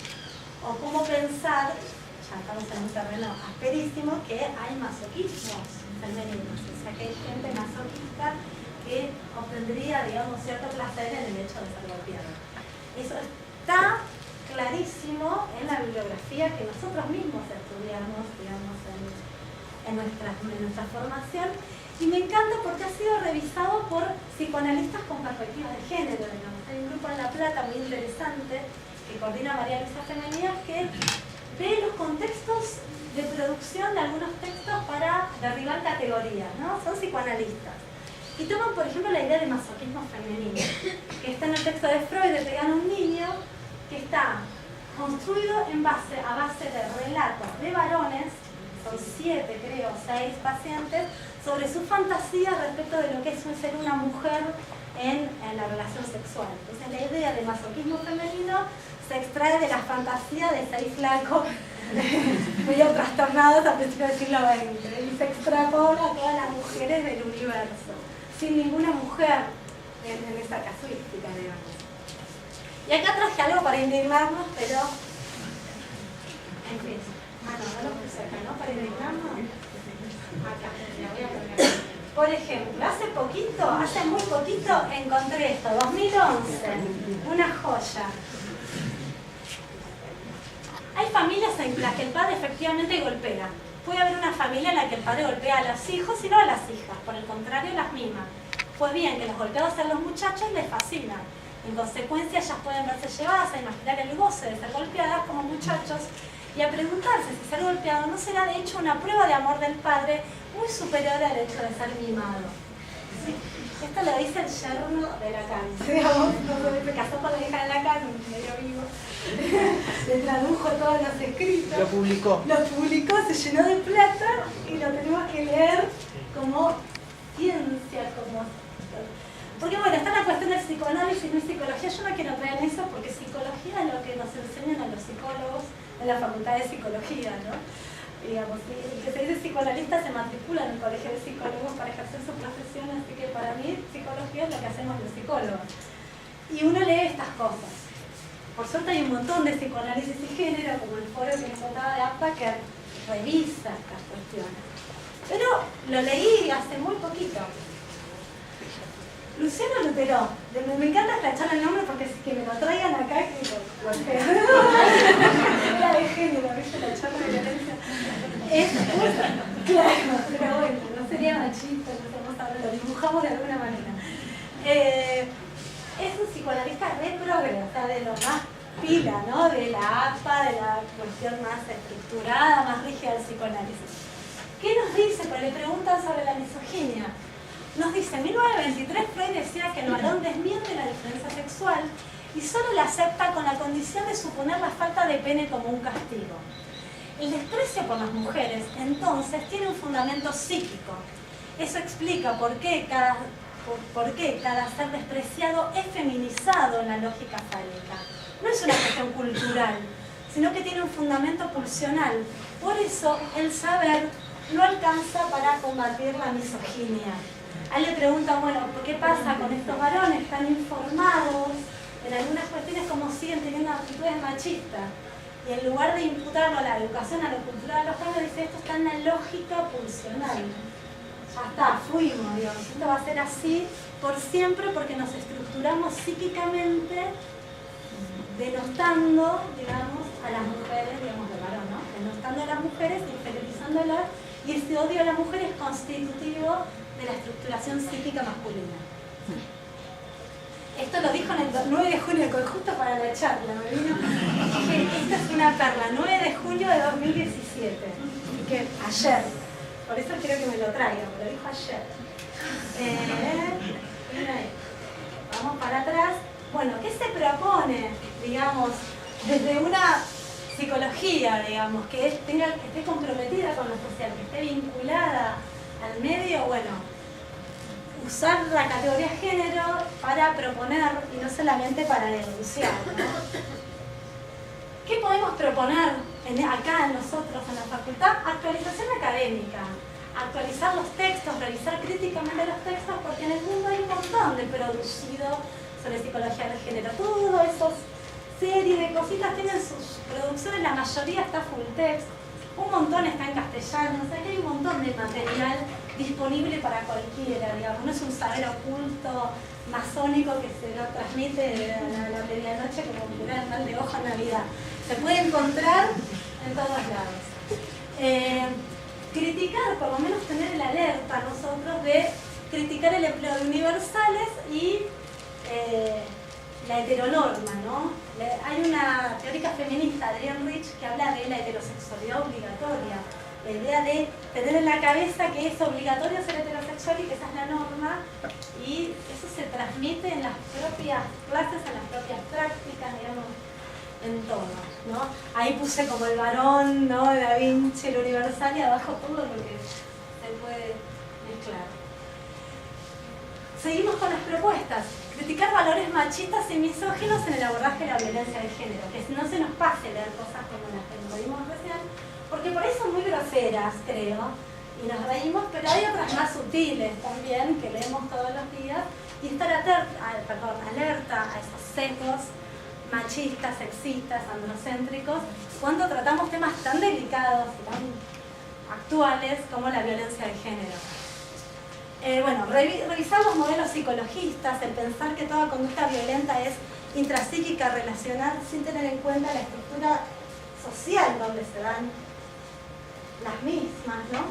Speaker 1: O cómo pensar, ya estamos en un terreno asperísimo, que hay masoquismos femeninos, o sea que hay gente masoquista que obtendría, digamos, cierto placer en el hecho de ser golpeada. Eso está clarísimo en la bibliografía que nosotros mismos estudiamos, digamos, en nuestra formación, y me encanta porque ha sido revisado por psicoanalistas con perspectiva de género, digamos. Hay un grupo en La Plata muy interesante que coordina María Luisa Femenías que ve los contextos de producción de algunos textos para derribar categorías, ¿no? Son psicoanalistas. Y toman, por ejemplo, la idea de masoquismo femenino, que está en el texto de Freud de Pegar a un niño, que está construido a base de relatos de varones, son 7, creo, 6 pacientes, sobre su fantasía respecto de lo que es ser una mujer en la relación sexual. Entonces la idea de masoquismo femenino se extrae de la fantasía de 6 flacos medio trastornados a principios del siglo XX y se extrapola a todas las mujeres del universo, sin ninguna mujer en esa casuística, digamos. Y acá traje algo para indignarnos, pero en fin. No lo puse acá, ¿no? Para indignarnos. Acá, la voy a poner. Por ejemplo, hace muy poquito encontré esto, 2011, una joya. Hay familias en las que el padre efectivamente golpea. Puede haber una familia en la que el padre golpea a los hijos y no a las hijas, por el contrario las mima. Pues bien, que los golpeados sean los muchachos les fascina. En consecuencia, ellas pueden verse llevadas a imaginar el goce de ser golpeadas como muchachos y a preguntarse si ser golpeado no será de hecho una prueba de amor del padre muy superior al hecho de ser mimado. ¿Sí? Esto lo dice el yerno de Lacan, digamos, se casó con la hija de Lacan, medio vivo, le tradujo todos los escritos,
Speaker 2: lo publicó,
Speaker 1: se llenó de plata y lo tenemos que leer como ciencia, como... Porque bueno, está la cuestión del psicoanálisis y no psicología. Yo no quiero traer eso porque psicología es lo que nos enseñan a los psicólogos en la facultad de psicología, ¿no? Digamos, el que se dice psicoanalista se matricula en el colegio de psicólogos para ejercer su profesión, así que para mí psicología es lo que hacemos los psicólogos. Y uno lee estas cosas. Por suerte hay un montón de psicoanálisis y género, como el foro que les contaba de APA, que revisa estas cuestiones. Pero lo leí hace muy poquito. Luciano Lutero, me encanta escrachar el nombre porque que me lo traigan acá que lo era de género, ¿viste? La charla de violencia. Claro, pero bueno, no sería machista, no estamos hablando, lo dibujamos de alguna manera. Es un psicoanalista retrógrado, o sea, de lo más pila, ¿no? De la APA, de la cuestión más estructurada, más rígida del psicoanálisis. ¿Qué nos dice? Pues le preguntan sobre la misoginia. Nos dice, en 1923 Freud decía que el varón desmiente la diferencia sexual y solo la acepta con la condición de suponer la falta de pene como un castigo. El desprecio por las mujeres, entonces, tiene un fundamento psíquico. Eso explica por qué cada ser despreciado es feminizado en la lógica fálica. No es una cuestión cultural, sino que tiene un fundamento pulsional. Por eso, el saber no alcanza para combatir la misoginia. A él le preguntan, bueno, ¿qué pasa con estos varones tan informados en algunas cuestiones como siguen teniendo actitudes machistas? Y en lugar de imputarlo a la educación, a lo cultural, a los jóvenes, dice, esto está en la lógica pulsional. Ya está, fuimos, digamos. Esto va a ser así por siempre porque nos estructuramos psíquicamente denostando, digamos, a las mujeres, digamos, de varón, ¿no? Denostando a las mujeres, inferiorizándolas, y ese odio a la mujer es constitutivo de la estructuración psíquica masculina. Esto lo dijo en el 9 de junio, justo para la charla, me vino. Dije, esta es una perla, 9 de junio de 2017. Y que ayer, por eso quiero que me lo traigan, me lo dijo ayer. Vamos para atrás. Bueno, ¿qué se propone, digamos, desde una psicología, digamos, que esté comprometida con lo social, que esté vinculada al medio, bueno, usar la categoría género para proponer y no solamente para denunciar, ¿no? ¿Qué podemos proponer acá nosotros en la facultad? Actualización académica, actualizar los textos, revisar críticamente los textos, porque en el mundo hay un montón de producido sobre psicología del género. Todas esas series de cositas tienen sus producciones, la mayoría está full text, un montón está en castellano, o sea que hay un montón de material disponible para cualquiera, digamos, no es un saber oculto masónico que se lo transmite a la medianoche como curar el mal de ojo en Navidad. Se puede encontrar en todos lados. Criticar, por lo menos tener el alerta nosotros de criticar el empleo de universales y la heteronorma, ¿no? Hay una teórica feminista, Adrienne Rich, que habla de la heterosexualidad obligatoria. La idea de tener en la cabeza que es obligatorio ser heterosexual y que esa es la norma, y eso se transmite en las propias clases, en las propias prácticas, digamos, en todo, ¿no? Ahí puse como el varón, ¿no? Da Vinci, el universal, y abajo todo lo que se puede mezclar. Seguimos con las propuestas. Criticar valores machistas y misóginos en el abordaje de la violencia de género. Que no se nos pase leer cosas como las que nos vimos recién, porque por ahí son muy groseras, creo, y nos reímos, pero hay otras más sutiles también que leemos todos los días, y estar alerta a esos sesgos machistas, sexistas, androcéntricos, cuando tratamos temas tan delicados y tan actuales como la violencia de género. Bueno, revisar los modelos psicologistas, el pensar que toda conducta violenta es intrapsíquica, relacional, sin tener en cuenta la estructura social donde se dan las mismas, ¿no?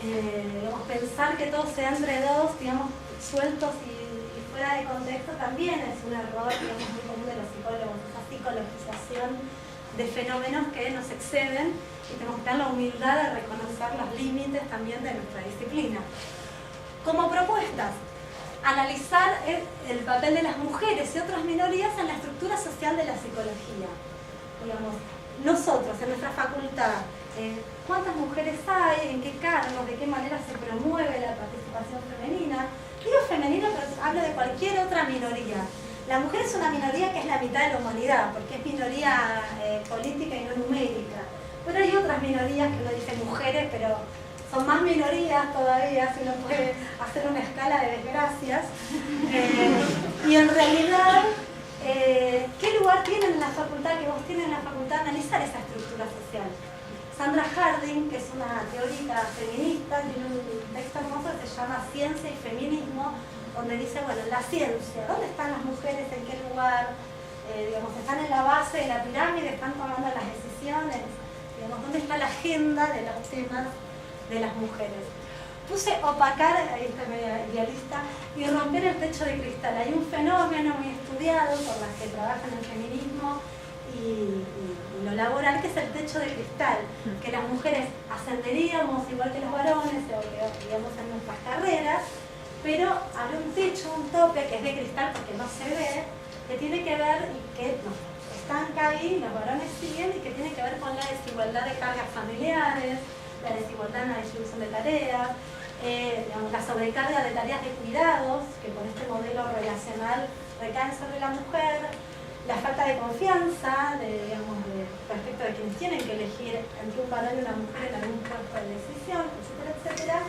Speaker 1: Digamos, pensar que todo se da entre dos, digamos, sueltos y fuera de contexto también es un error, digamos, muy común de los psicólogos, esa psicologización de fenómenos que nos exceden, y tenemos que tener la humildad de reconocer los límites también de nuestra disciplina. Como propuestas, analizar el papel de las mujeres y otras minorías en la estructura social de la psicología. Digamos, nosotros en nuestra facultad, ¿cuántas mujeres hay? ¿En qué cargos? ¿De qué manera se promueve la participación femenina? Digo femenino, pero hablo de cualquier otra minoría. La mujer es una minoría que es la mitad de la humanidad, porque es minoría política y no numérica. Pero hay otras minorías que uno dice mujeres, pero son más minorías todavía, si uno puede hacer una escala de desgracias. Y en realidad, ¿qué lugar tienen en la facultad, que vos tienen en la facultad, analizar esa estructura social? Sandra Harding, que es una teórica feminista, tiene un texto hermoso que se llama Ciencia y Feminismo, donde dice, bueno, la ciencia, ¿dónde están las mujeres? ¿En qué lugar? Digamos, están en la base de la pirámide, están tomando las decisiones. Digamos, ¿dónde está la agenda de los temas de las mujeres? Puse opacar, ahí está media idealista, y romper el techo de cristal. Hay un fenómeno muy estudiado por las que trabajan en feminismo y lo laboral, que es el techo de cristal, que las mujeres ascenderíamos igual que los varones, o que, digamos, en nuestras carreras, pero habrá un techo, un tope que es de cristal porque no se ve, que tiene que ver y que no estanca ahí, los varones siguen, y que tiene que ver con la desigualdad de cargas familiares, la desigualdad en la distribución de tareas, digamos, la sobrecarga de tareas de cuidados, que con este modelo relacional recaen sobre la mujer, la falta de confianza respecto de quienes tienen que elegir entre un varón y una mujer en algún puesto de decisión, etcétera, etcétera.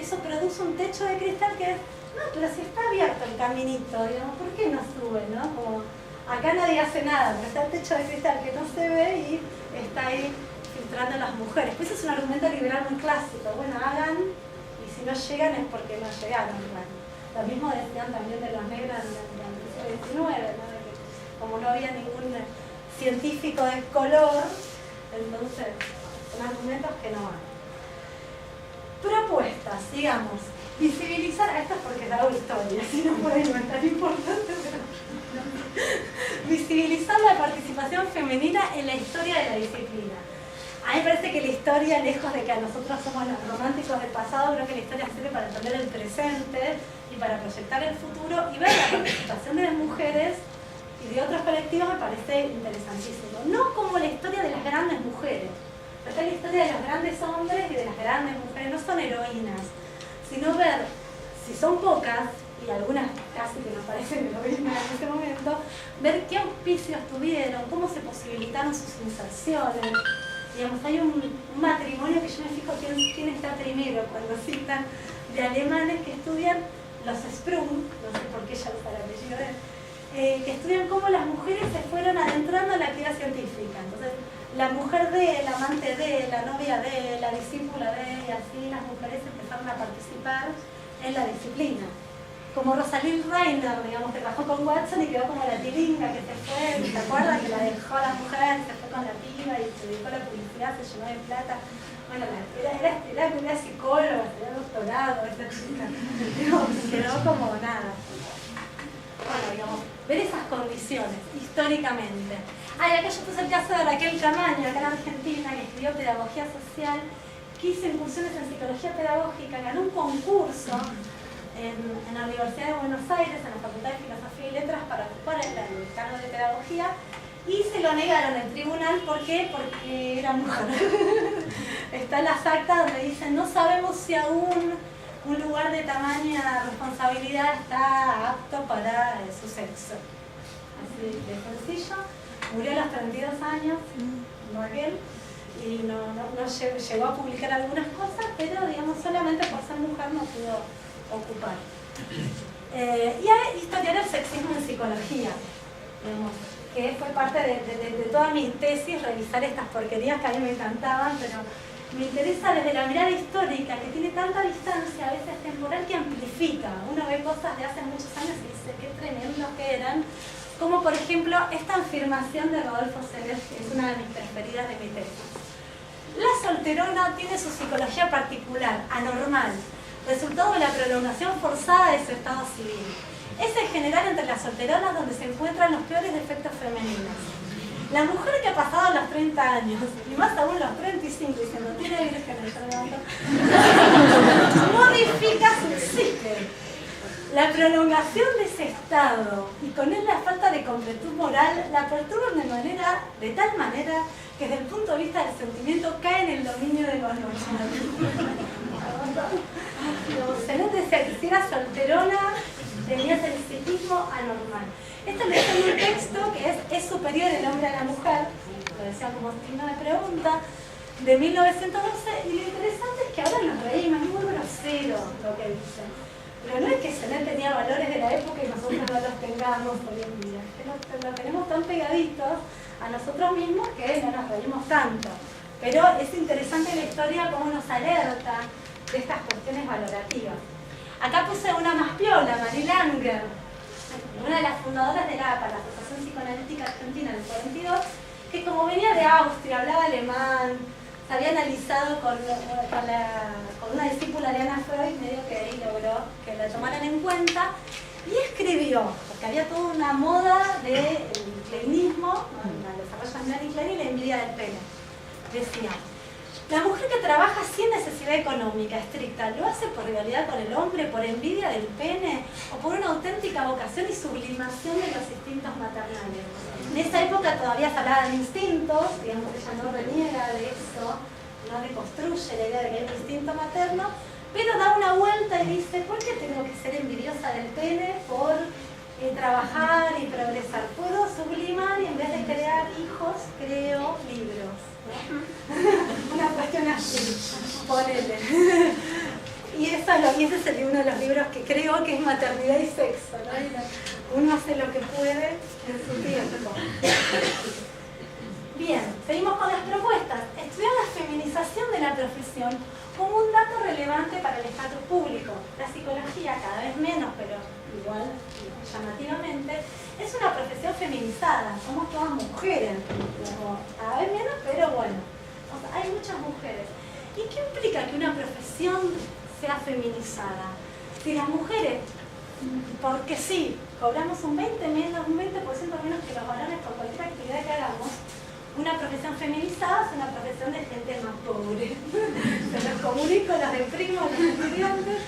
Speaker 1: Eso produce un techo de cristal que es, no, pero si está abierto el caminito, digamos, ¿por qué no sube, no? Como, acá nadie hace nada, pero está el techo de cristal que no se ve y está ahí filtrando a las mujeres. Pues es un argumento liberal muy clásico. Bueno, hagan, y si no llegan es porque no llegaron. Bueno, lo mismo decían también de los negros en el siglo XIX, ¿no? De que como no había ningún científico de color, entonces son argumentos que no van. Propuestas, digamos, visibilizar, esto es porque hago historia, si no puede no es tan importante, pero visibilizar la participación femenina en la historia de la disciplina. A mí me parece que la historia, lejos de que a nosotros somos los románticos del pasado, creo que la historia sirve para entender el presente y para proyectar el futuro, y ver la participación de las mujeres y de otros colectivos me parece interesantísimo. No como la historia de las grandes mujeres, Acá la historia de los grandes hombres y de las grandes mujeres no son heroínas, sino ver si son pocas, y algunas casi que nos parecen heroínas en este momento, ver qué auspicios tuvieron, cómo se posibilitaron sus inserciones. Digamos, hay un matrimonio que yo me fijo quién está primero cuando citan, de alemanes que estudian los Sprung, no sé por qué ella usa el apellido de él, que estudian cómo las mujeres se fueron adentrando en la actividad científica. Entonces, la mujer de, la amante de, la novia de, la discípula de, y así las mujeres empezaron a participar en la disciplina. Como Rosalind Reiner, digamos, que trabajó con Watson y quedó como la tiringa que se fue, ¿se acuerdan? Que la dejó a la mujer, se fue con la piba y se dedicó a la publicidad, se llenó de plata. Bueno, era una psicóloga, tenía doctorado, esa chica. Quedó como nada. Bueno, digamos, ver esas condiciones, históricamente. Y acá yo puse el caso de Raquel Camaño, acá en Argentina, que estudió pedagogía social, que hizo incursiones en psicología pedagógica, ganó un concurso en la Universidad de Buenos Aires, en la Facultad de Filosofía y Letras, para ocupar el cargo de pedagogía, y se lo negaron en el tribunal. ¿Por qué? Porque era mujer. Está en las actas donde dicen, no sabemos si aún un lugar de tamaña responsabilidad está apto para su sexo. Así de sencillo. Murió a los 32 años, Raquel, y no llegó a publicar algunas cosas, pero digamos solamente por ser mujer no pudo ocupar. Y a historiar el sexismo en psicología, digamos, que fue parte de toda mi tesis, revisar estas porquerías que a mí me encantaban, pero me interesa desde la mirada histórica, que tiene tanta distancia, a veces temporal, que amplifica. Uno ve cosas de hace muchos años y dice qué tremendos que eran, como por ejemplo esta afirmación de Rodolfo Seles, que es una de mis preferidas de mi tesis. La solterona tiene su psicología particular, anormal, resultado de la prolongación forzada de su estado civil. Es en general entre las solteronas donde se encuentran los peores defectos femeninos. La mujer que ha pasado los 30 años, y más aún los 35, diciendo, tiene virgen, modifica su psique. La prolongación de ese estado, y con él la falta de completud moral, la perturban de tal manera que desde el punto de vista del sentimiento cae en el dominio de lo normal. Si era solterona, tenía el psiquismo anormal. Esto lo dice en un texto que es superior el hombre a la mujer, lo decía como signo de pregunta, de 1912, y lo interesante es que ahora nos reímos, es muy grosero lo que dice. Pero no es que Senet tenía valores de la época y nosotros no los tengamos hoy en día, es que lo tenemos tan pegaditos a nosotros mismos que no nos reímos tanto. Pero es interesante la historia cómo nos alerta de estas cuestiones valorativas. Acá puse una más piola, Marie Langer, una de las fundadoras de la APA, la Asociación Psicoanalítica Argentina del 42, que como venía de Austria, hablaba alemán, se había analizado con una discípula de Anna Freud, medio que ahí logró que la tomaran en cuenta, y escribió, porque había toda una moda del kleinismo, el desarrollo de Mary Klein y la envidia del pene. Decía, la mujer que trabaja sin necesidad económica estricta, ¿lo hace por rivalidad con el hombre, por envidia del pene o por una auténtica vocación y sublimación de los instintos maternales? En esa época todavía se hablaba de instintos, digamos que ella no reniega de eso, no reconstruye la idea de que hay un instinto materno, pero da una vuelta y dice, ¿por qué tengo que ser envidiosa del pene por trabajar y progresar? Puedo sublimar y en vez de crear hijos, creo libros. Una cuestión así, ponele. Y ese es uno de los libros que creo que es Maternidad y Sexo, ¿no? Uno hace lo que puede en su tiempo. Bien, seguimos con las propuestas. Estudiar la feminización de la profesión como un dato relevante para el estatus público. La psicología, cada vez menos, pero igual llamativamente, es una profesión feminizada. Somos todas mujeres, cada vez menos, pero bueno, o sea, hay muchas mujeres. ¿Y qué implica que una profesión sea feminizada? Si las mujeres, porque sí, cobramos un 20% menos que los varones por cualquier actividad que hagamos, una profesión feminizada es una profesión de gente más pobre. Se los comunico, los deprimo, los estudiantes,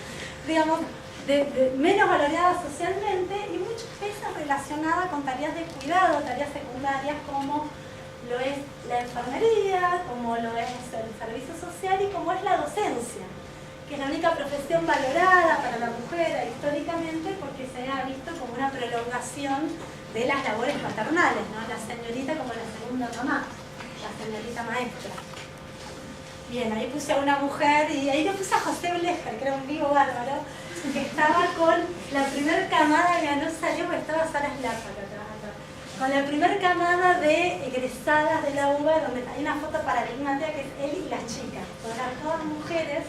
Speaker 1: digamos, de menos valoradas socialmente y muchas veces relacionadas con tareas de cuidado, tareas secundarias como lo es la enfermería, como lo es el servicio social y como es la docencia, que es la única profesión valorada para la mujer históricamente porque se ha visto como una prolongación de las labores paternales, ¿no? La señorita como la segunda mamá, la señorita maestra. Bien, ahí puse a una mujer y ahí le puse a José Blecher, que era un vivo bárbaro, que estaba con la primera camada, que no salió porque estaba Sara Slapa acá trabajando, con la primera camada de egresadas de la UBA, donde hay una foto paradigmática que es él y las chicas, eran todas mujeres,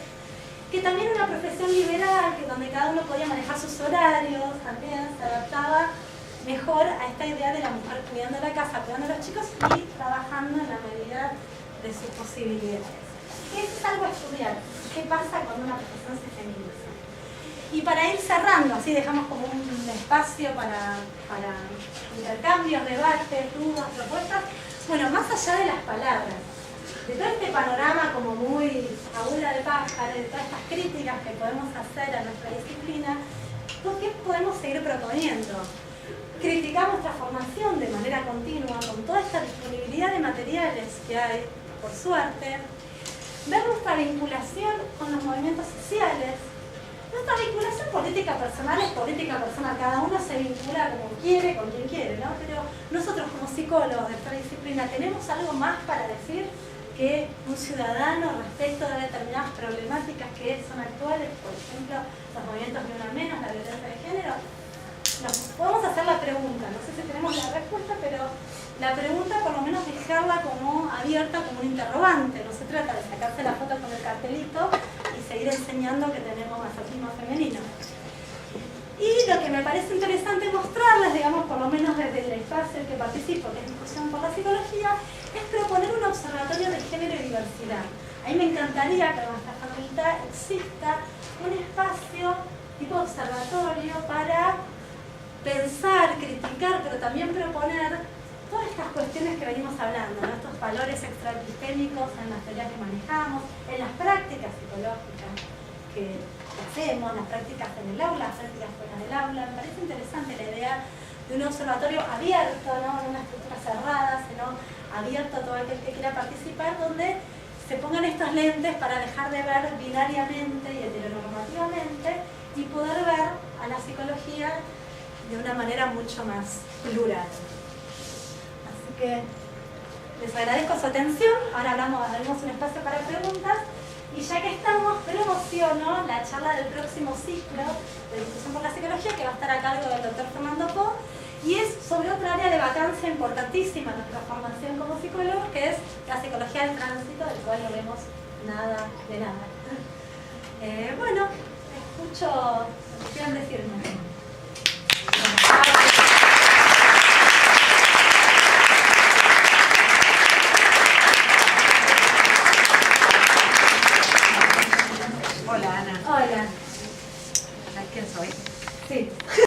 Speaker 1: que también era una profesión liberal, que donde cada uno podía manejar sus horarios, también se adaptaba mejor a esta idea de la mujer cuidando la casa, cuidando a los chicos y trabajando en la medida de sus posibilidades. Eso es algo a estudiar. ¿Qué pasa cuando una profesión se feminiza? Y para ir cerrando, así dejamos como un espacio para intercambios, debates, dudas, propuestas. Bueno, más allá de las palabras, de todo este panorama como muy abuela de pájaro, de todas estas críticas que podemos hacer a nuestra disciplina, ¿qué podemos seguir proponiendo? Criticar nuestra formación de manera continua, con toda esta disponibilidad de materiales que hay, por suerte, ver nuestra vinculación con los movimientos sociales. Nuestra vinculación política personal es política personal, cada uno se vincula como quiere, con quien quiere, ¿no? Pero nosotros como psicólogos de esta disciplina tenemos algo más para decir que un ciudadano respecto de determinadas problemáticas que son actuales, por ejemplo, los movimientos de una menos, la violencia de género. Nos podemos hacer la pregunta, no sé si tenemos la respuesta, pero la pregunta por lo menos dejarla como abierta, como un interrogante. No se trata de sacarse la foto con el cartelito y seguir enseñando que tenemos masochismo femenino. Y lo que me parece interesante mostrarles, digamos, por lo menos desde el espacio en que participo, que es Discusión por la Psicología, es proponer un observatorio de género y diversidad. A mí me encantaría que en nuestra facultad exista un espacio tipo observatorio para pensar, criticar, pero también proponer todas estas cuestiones que venimos hablando, ¿no? Estos valores extraepistémicos en las teorías que manejamos, en las prácticas psicológicas que hacemos, las prácticas en el aula, las prácticas fuera del aula. Me parece interesante la idea de un observatorio abierto, ¿no? En una estructura cerrada, sino abierto a todo aquel que quiera participar, donde se pongan estos lentes para dejar de ver binariamente y heteronormativamente y poder ver a la psicología de una manera mucho más plural. Así que les agradezco su atención. Ahora abrimos un espacio para preguntas y ya que estamos, promociono la charla del próximo ciclo de Discusión por la Psicología, que va a estar a cargo del doctor Fernando Po, y es sobre otra área de vacancia importantísima en nuestra formación como psicólogos, que es la psicología del tránsito, del cual no vemos nada de nada. Bueno, escucho lo que quieran decirme.
Speaker 2: Hola, Ana.
Speaker 1: Hola.
Speaker 2: ¿Sabes quién soy?
Speaker 1: Sí.